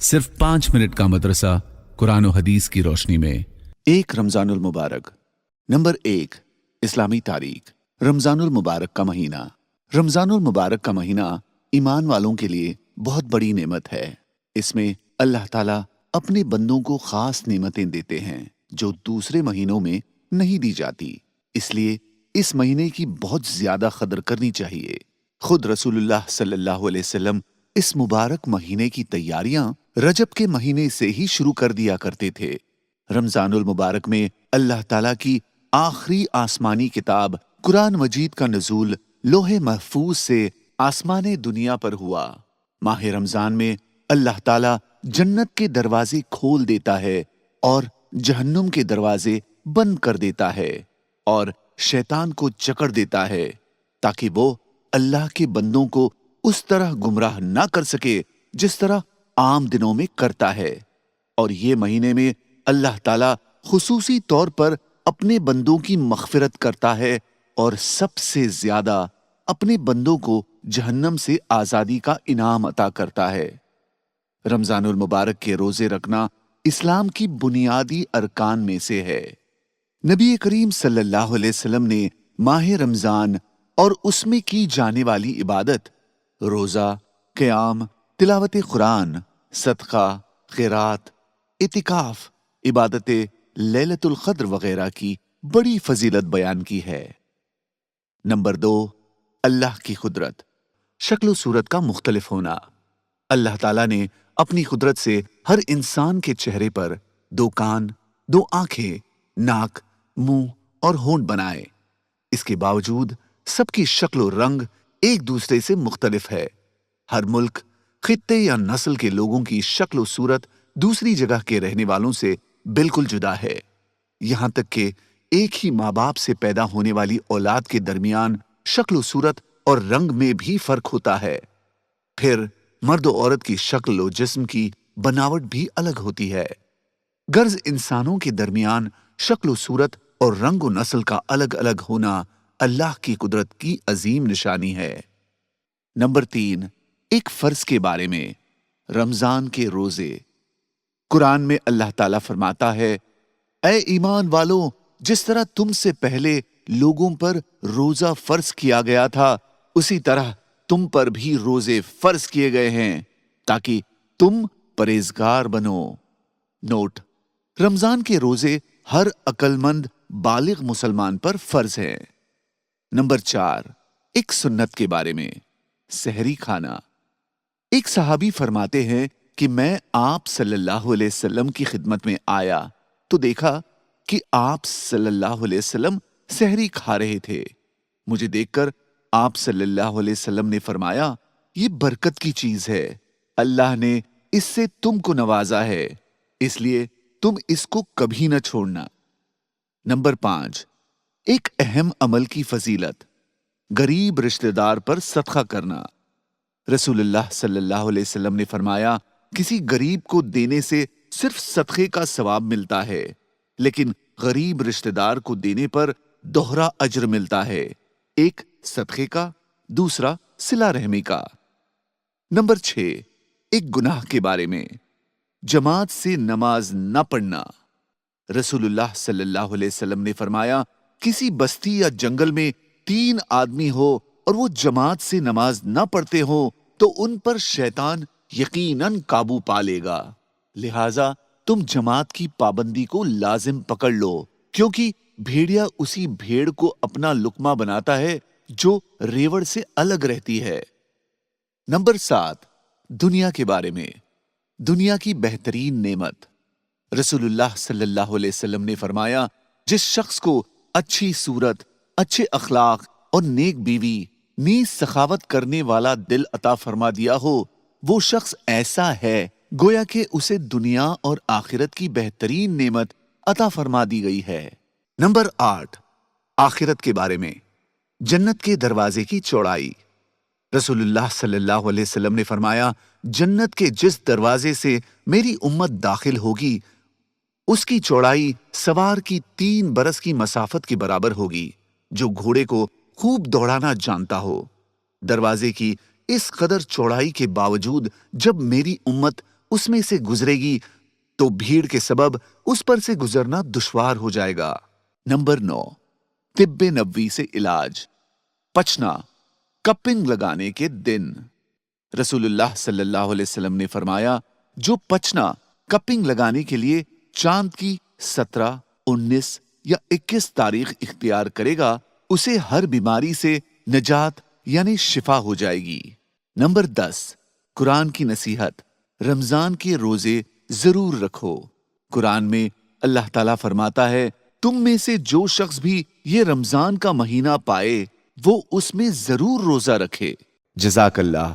सिर्फ 5 मिनट का मदरसा कुरान और हदीस की रोशनी में। एक रमजानुल मुबारक। नंबर 1, इस्लामी तारीख। रमजानुल मुबारक का महीना। रमजानुल मुबारक का महीना ईमान वालों के लिए बहुत बड़ी नेमत है। इसमें अल्लाह ताला अपने बंदों को खास नेमतें देते हैं जो दूसरे महीनों में नहीं दी जाती। इसलिए इस महीने की बहुत ज्यादा कदर करनी चाहिए। खुद रसूलुल्लाह सल्लल्लाहु अलैहि वसल्लम इस मुबारक महीने की तैयारियां रजब के महीने से ही शुरू कर दिया करते थे। रमजानुल मुबारक में अल्लाह ताला की आखिरी आसमानी किताब कुरान मजीद का नुज़ूल लोहे महफूज से आसमाने दुनिया पर हुआ। माह रमजान में अल्लाह ताला जन्नत के दरवाजे खोल देता है और जहन्नुम के दरवाजे बंद कर देता है और शैतान को जकड़ देता है ताकि वो अल्लाह के बंदों को उस तरह गुमराह ना कर सके जिस तरह आम दिनों में करता है। और ये महीने में अल्लाह ताला खुसूसी तौर पर अपने बंदों की मग़फ़िरत करता है और सबसे ज्यादा अपने बंदों को जहन्नम से आजादी का इनाम अता करता है। रमजानुल मुबारक के रोजे रखना इस्लाम की बुनियादी अरकान में से है। नबी करीम सल्लल्लाहु अलैहि वसल्लम ने माह रमजान और उसमें की जाने वाली इबादत रोजा, क़याम, तिलावत कुरान, सदका, क़िरात, इतिकाफ, इबादत लैलतुल क़द्र वगैरह की बड़ी फजीलत बयान की है। नंबर 2, अल्लाह की कुदरत। शक्ल सूरत का मुख्तलिफ होना। अल्लाह ताला ने अपनी कुदरत से हर इंसान के चेहरे पर 2 कान, 2 आंखें, नाक, मुंह और होंठ बनाए। इसके बावजूद सबकी शक्ल और रंग एक दूसरे से मुख्तलिफ है। हर मुल्क, खित्ते या नस्ल के लोगों की शक्ल और सूरत दूसरी जगह के रहने वालों से बिल्कुल जुदा है। यहां तक कि एक ही माँ बाप से पैदा होने वाली औलाद के दरमियान शक्ल और सूरत और रंग में भी फर्क होता है। फिर मर्द और औरत की शक्ल और जिस्म की बनावट भी अलग होती है। गर्ज इंसानों के दरमियान शक्ल और सूरत और रंग और नस्ल का अलग अलग होना अल्लाह की कुदरत की अजीम निशानी है। नंबर 3, एक फर्ज के बारे में। रमजान के रोजे। कुरान में अल्लाह ताला फरमाता है, ऐ ईमान वालों, जिस तरह तुमसे पहले लोगों पर रोजा फर्ज किया गया था उसी तरह तुम पर भी रोजे फर्ज किए गए हैं ताकि तुम परहेजगार बनो। नोट: रमजान के रोजे हर अक्लमंद बालिग मुसलमान पर फर्ज हैं। नंबर 4, एक सुन्नत के बारे में। सहरी खाना। एक सहाबी फरमाते हैं कि मैं आप सल्लल्लाहु अलैहि वसल्लम की खिदमत में आया तो देखा कि आप सल्लल्लाहु अलैहि वसल्लम सहरी खा रहे थे। मुझे देखकर आप सल्लल्लाहु अलैहि वसल्लम ने फरमाया, ये बरकत की चीज है, अल्लाह ने इससे तुमको नवाजा है, इसलिए तुम इसको कभी न छोड़ना। नंबर 5, एक अहम अमल की फजीलत। गरीब रिश्तेदार पर सदका करना। रसूलुल्लाह सल्लल्लाहु अलैहि वसल्लम ने फरमाया, किसी गरीब को देने से सिर्फ सदक़े का सवाब मिलता है, लेकिन गरीब रिश्तेदार को देने पर दोहरा अज्र मिलता है, एक सदक़े का, दूसरा सिला रहमी का। नंबर 6, एक गुनाह के बारे में। जमात से नमाज न पढ़ना। रसूलुल्लाह सल्लल्लाहु अलैहि वसल्लम ने फरमाया, किसी बस्ती या जंगल में 3 आदमी हो और वो जमात से नमाज न पढ़ते हो तो उन पर शैतान यकीनन काबू पा लेगा। लिहाजा तुम जमात की पाबंदी को लाजिम पकड़ लो, क्योंकि भेड़िया उसी भेड़ को अपना लुकमा बनाता है जो रेवड़ से अलग रहती है। नंबर 7, दुनिया के बारे में। दुनिया की बेहतरीन नेमत। रसूलुल्लाह सल्लल्लाहु अलैहि वसल्लम ने फरमाया, जिस शख्स को अच्छी सूरत, अच्छे अखलाक और नेक बीवी, नीज सखावत करने वाला दिल अता फरमा दिया हो, वो शख्स ऐसा है गोया कि उसे दुनिया और आखिरत की बेहतरीन नेमत अता फरमा दी गई है। नंबर 8, आखिरत के बारे में। जन्नत के दरवाजे की चौड़ाई। रसूलुल्लाह सल्लल्लाहु अलैहि वसल्लम ने फरमाया, जन्नत के जिस दरवाजे से मेरी उम्मत दाखिल होगी उसकी चौड़ाई सवार की 3 बरस की मसाफत के बराबर होगी जो घोड़े को खूब दौड़ाना जानता हो। दरवाजे की इस कदर चौड़ाई के बावजूद जब मेरी उम्मत उसमें से गुजरेगी तो भीड़ के सबब उस पर से गुजरना दुश्वार हो जाएगा। नंबर 9, तिब्बे नबवी से इलाज। पचना, कपिंग लगाने के दिन। रसूलुल्लाह सल्लल्लाहु अलैहि वसल्लम ने फरमाया, जो पचना कपिंग लगाने के लिए चांद की 17, 19 या 21 तारीख इख्तियार करेगा, उसे हर बीमारी से निजात यानी शिफा हो जाएगी। नंबर 10, कुरान की नसीहत। रमजान के रोजे जरूर रखो। कुरान में अल्लाह ताला फरमाता है, तुम में से जो शख्स भी ये रमजान का महीना पाए वो उसमें जरूर रोजा रखे। जज़ाकल्लाह।